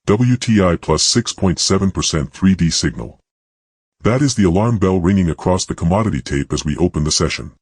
WTI plus 6.7% 3D signal. That is the alarm bell ringing across the commodity tape as we open the session.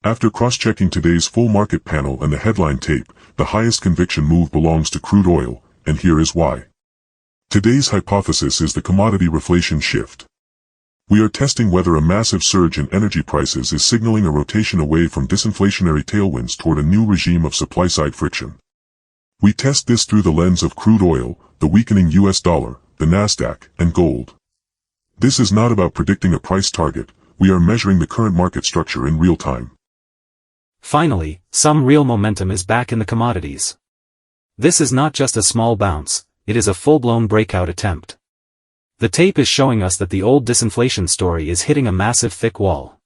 After cross-checking today's full market panel and the headline tape, the highest conviction move belongs to crude oil, and here is why. Today's hypothesis is the commodity reflation shift. We are testing whether a massive surge in energy prices is signaling a rotation away from disinflationary tailwinds toward a new regime of supply-side friction. We test this through the lens of crude oil, the weakening US dollar, the Nasdaq, and gold. This is not about predicting a price target, we are measuring the current market structure in real time. Finally, some real momentum is back in the commodities. This is not just a small bounce, it is a full-blown breakout attempt. The tape is showing us that the old disinflation story is hitting a massive thick wall.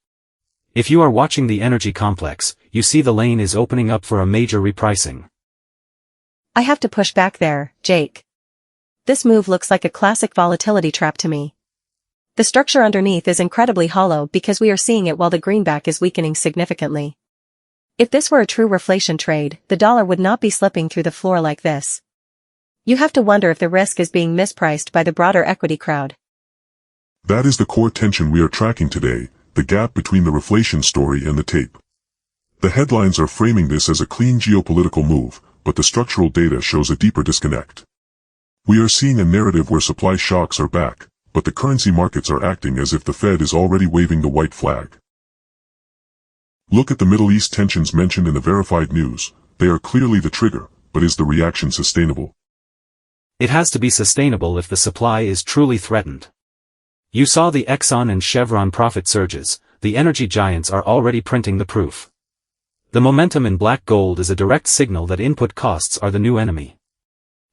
If you are watching the energy complex, you see the lane is opening up for a major repricing. I have to push back there, Jake. This move looks like a classic volatility trap to me. The structure underneath is incredibly hollow because we are seeing it while the greenback is weakening significantly. If this were a true reflation trade, the dollar would not be slipping through the floor like this. You have to wonder if the risk is being mispriced by the broader equity crowd. That is the core tension we are tracking today, the gap between the reflation story and the tape. The headlines are framing this as a clean geopolitical move, but the structural data shows a deeper disconnect. We are seeing a narrative where supply shocks are back, but the currency markets are acting as if the Fed is already waving the white flag. Look at the Middle East tensions mentioned in the verified news. They are clearly the trigger, but is the reaction sustainable? It has to be sustainable if the supply is truly threatened. You saw the Exxon and Chevron profit surges, the energy giants are already printing the proof. The momentum in black gold is a direct signal that input costs are the new enemy.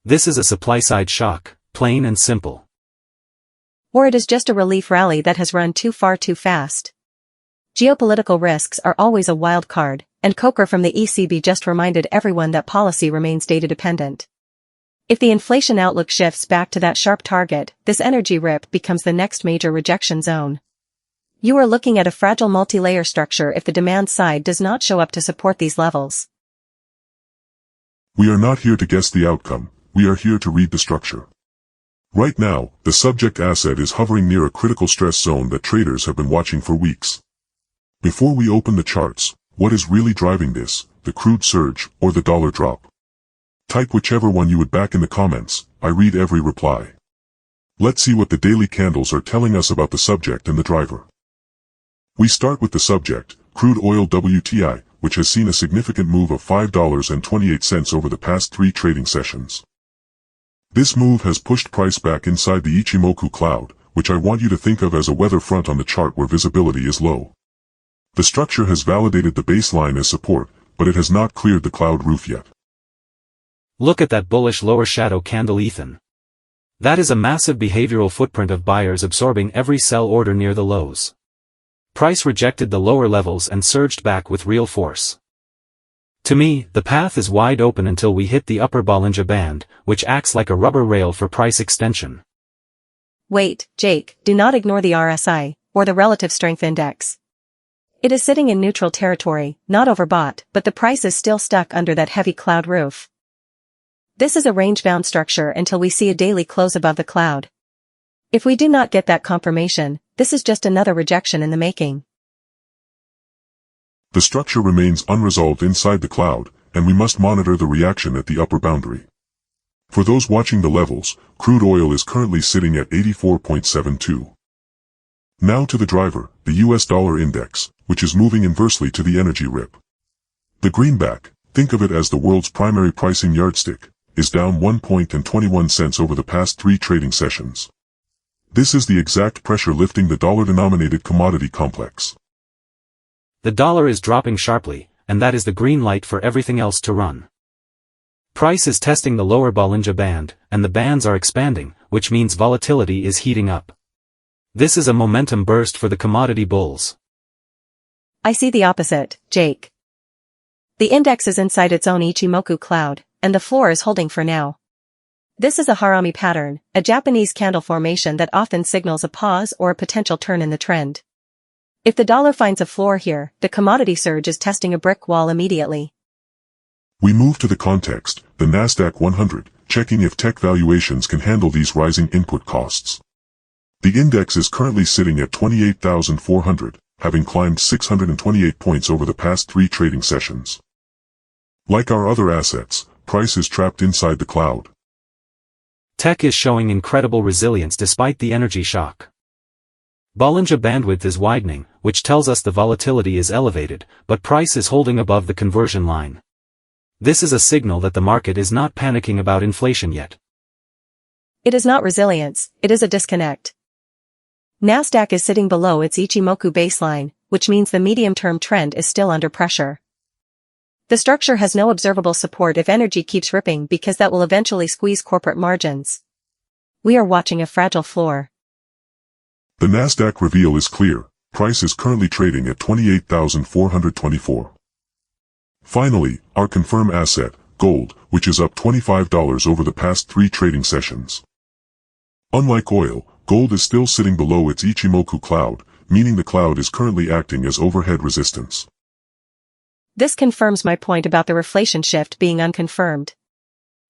This is a supply-side shock, plain and simple. Or it is just a relief rally that has run too far too fast. Geopolitical risks are always a wild card, and Coker from the ECB just reminded everyone that policy remains data-dependent. If the inflation outlook shifts back to that sharp target, this energy rip becomes the next major rejection zone. You are looking at a fragile multi-layer structure if the demand side does not show up to support these levels. We are not here to guess the outcome, we are here to read the structure. Right now, the subject asset is hovering near a critical stress zone that traders have been watching for weeks. Before we open the charts, what is really driving this, the crude surge or the dollar drop? Type whichever one you would back in the comments, I read every reply. Let's see what the daily candles are telling us about the subject and the driver. We start with the subject, crude oil WTI, which has seen a significant move of $5.28 over the past 3 trading sessions. This move has pushed price back inside the Ichimoku cloud, which I want you to think of as a weather front on the chart where visibility is low. The structure has validated the baseline as support, but it has not cleared the cloud roof yet. Look at that bullish lower shadow candle, Ethan. That is a massive behavioral footprint of buyers absorbing every sell order near the lows. Price rejected the lower levels and surged back with real force. To me, the path is wide open until we hit the upper Bollinger Band, which acts like a rubber rail for price extension. Wait, Jake, do not ignore the RSI, or the Relative Strength Index. It is sitting in neutral territory, not overbought, but the price is still stuck under that heavy cloud roof. This is a range-bound structure until we see a daily close above the cloud. If we do not get that confirmation, this is just another rejection in the making. The structure remains unresolved inside the cloud, and we must monitor the reaction at the upper boundary. For those watching the levels, crude oil is currently sitting at 84.72. Now to the driver, the US dollar index, which is moving inversely to the energy rip. The greenback, think of it as the world's primary pricing yardstick, is down 1.21 cents over the past 3 trading sessions. This is the exact pressure lifting the dollar-denominated commodity complex. The dollar is dropping sharply, and that is the green light for everything else to run. Price is testing the lower Bollinger Band, and the bands are expanding, which means volatility is heating up. This is a momentum burst for the commodity bulls. I see the opposite, Jake. The index is inside its own Ichimoku cloud, and the floor is holding for now. This is a harami pattern, a Japanese candle formation that often signals a pause or a potential turn in the trend. If the dollar finds a floor here, the commodity surge is testing a brick wall immediately. We move to the context, the Nasdaq 100, checking if tech valuations can handle these rising input costs. The index is currently sitting at 28,400, having climbed 628 points over the past 3 trading sessions. Like our other assets, price is trapped inside the cloud. Tech is showing incredible resilience despite the energy shock. Bollinger Bandwidth is widening, which tells us the volatility is elevated, but price is holding above the conversion line. This is a signal that the market is not panicking about inflation yet. It is not resilience, it is a disconnect. Nasdaq is sitting below its Ichimoku baseline, which means the medium-term trend is still under pressure. The structure has no observable support if energy keeps ripping because that will eventually squeeze corporate margins. We are watching a fragile floor. The Nasdaq reveal is clear, price is currently trading at 28,424. Finally, our confirmed asset, gold, which is up $25 over the past 3 trading sessions. Unlike oil, gold is still sitting below its Ichimoku cloud, meaning the cloud is currently acting as overhead resistance. This confirms my point about the reflation shift being unconfirmed.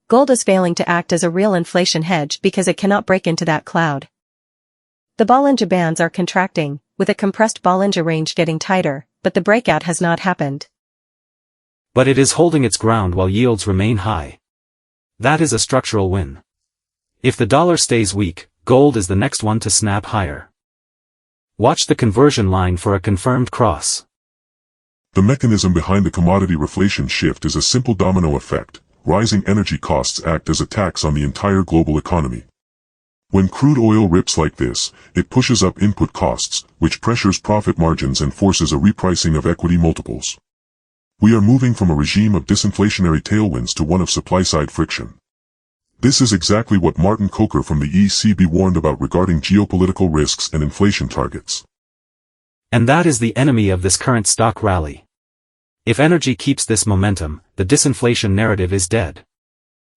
Gold is failing to act as a real inflation hedge because it cannot break into that cloud. The Bollinger Bands are contracting, with a compressed Bollinger range getting tighter, but the breakout has not happened. But it is holding its ground while yields remain high. That is a structural win. If the dollar stays weak, gold is the next one to snap higher. Watch the conversion line for a confirmed cross. The mechanism behind the commodity reflation shift is a simple domino effect. Rising energy costs act as a tax on the entire global economy. When crude oil rips like this, it pushes up input costs, which pressures profit margins and forces a repricing of equity multiples. We are moving from a regime of disinflationary tailwinds to one of supply-side friction. This is exactly what Martin Coker from the ECB warned about regarding geopolitical risks and inflation targets. And that is the enemy of this current stock rally. If energy keeps this momentum, the disinflation narrative is dead.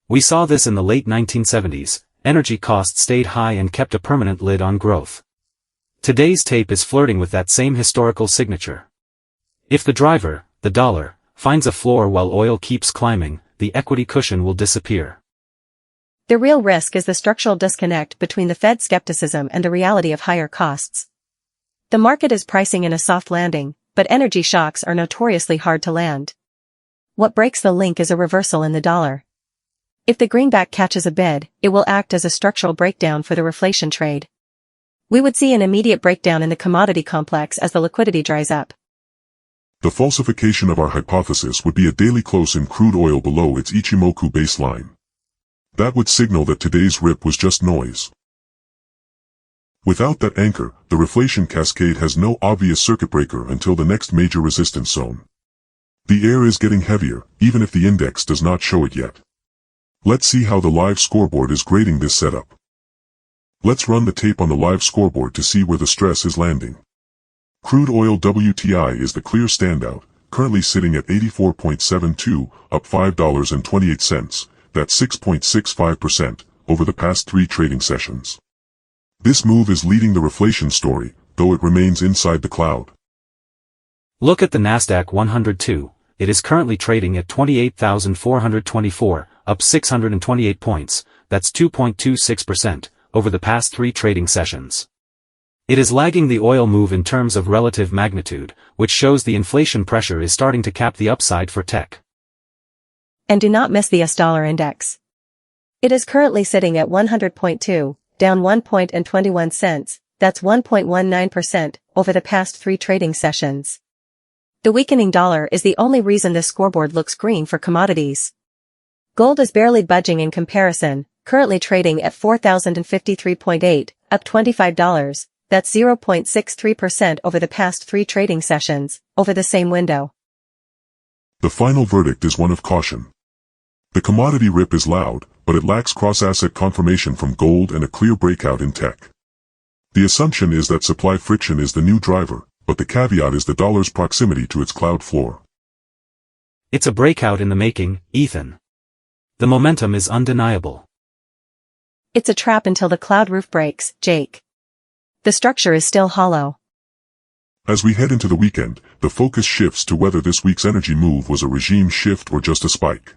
We saw this in the late 1970s, energy costs stayed high and kept a permanent lid on growth. Today's tape is flirting with that same historical signature. If the driver, the dollar, finds a floor while oil keeps climbing, the equity cushion will disappear. The real risk is the structural disconnect between the Fed skepticism and the reality of higher costs. The market is pricing in a soft landing, but energy shocks are notoriously hard to land. What breaks the link is a reversal in the dollar. If the greenback catches a bid, it will act as a structural breakdown for the reflation trade. We would see an immediate breakdown in the commodity complex as the liquidity dries up. The falsification of our hypothesis would be a daily close in crude oil below its Ichimoku baseline. That would signal that today's rip was just noise. Without that anchor, the reflation cascade has no obvious circuit breaker until the next major resistance zone. The air is getting heavier, even if the index does not show it yet. Let's see how the live scoreboard is grading this setup. Let's run the tape on the live scoreboard to see where the stress is landing. Crude oil WTI is the clear standout, currently sitting at 84.72, up $5.28, that's 6.65%, over the past 3 trading sessions. This move is leading the reflation story, though it remains inside the cloud. Look at the Nasdaq 100 too. It is currently trading at 28,424, up 628 points, that's 2.26%, over the past 3 trading sessions. It is lagging the oil move in terms of relative magnitude, which shows the inflation pressure is starting to cap the upside for tech. And do not miss the US dollar index. It is currently sitting at 100.2, down 1.21 cents, that's 1.19%, over the past 3 trading sessions. The weakening dollar is the only reason this scoreboard looks green for commodities. Gold is barely budging in comparison, currently trading at 4,053.8, up $25, that's 0.63% over the past 3 trading sessions, over the same window. The final verdict is one of caution. The commodity rip is loud, but it lacks cross-asset confirmation from gold and a clear breakout in tech. The assumption is that supply friction is the new driver, but the caveat is the dollar's proximity to its cloud floor. It's a breakout in the making, Ethan. The momentum is undeniable. It's a trap until the cloud roof breaks, Jake. The structure is still hollow. As we head into the weekend, the focus shifts to whether this week's energy move was a regime shift or just a spike.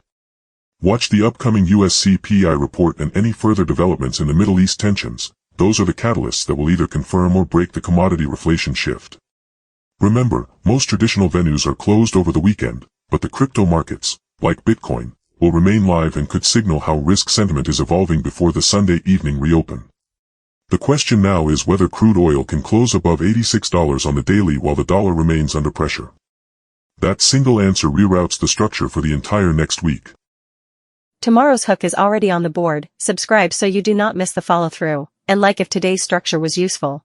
Watch the upcoming US CPI report and any further developments in the Middle East tensions. Those are the catalysts that will either confirm or break the commodity reflation shift. Remember, most traditional venues are closed over the weekend, but the crypto markets, like Bitcoin, will remain live and could signal how risk sentiment is evolving before the Sunday evening reopen. The question now is whether crude oil can close above $86 on the daily while the dollar remains under pressure. That single answer reroutes the structure for the entire next week. Tomorrow's hook is already on the board. Subscribe so you do not miss the follow-through, and like if today's structure was useful.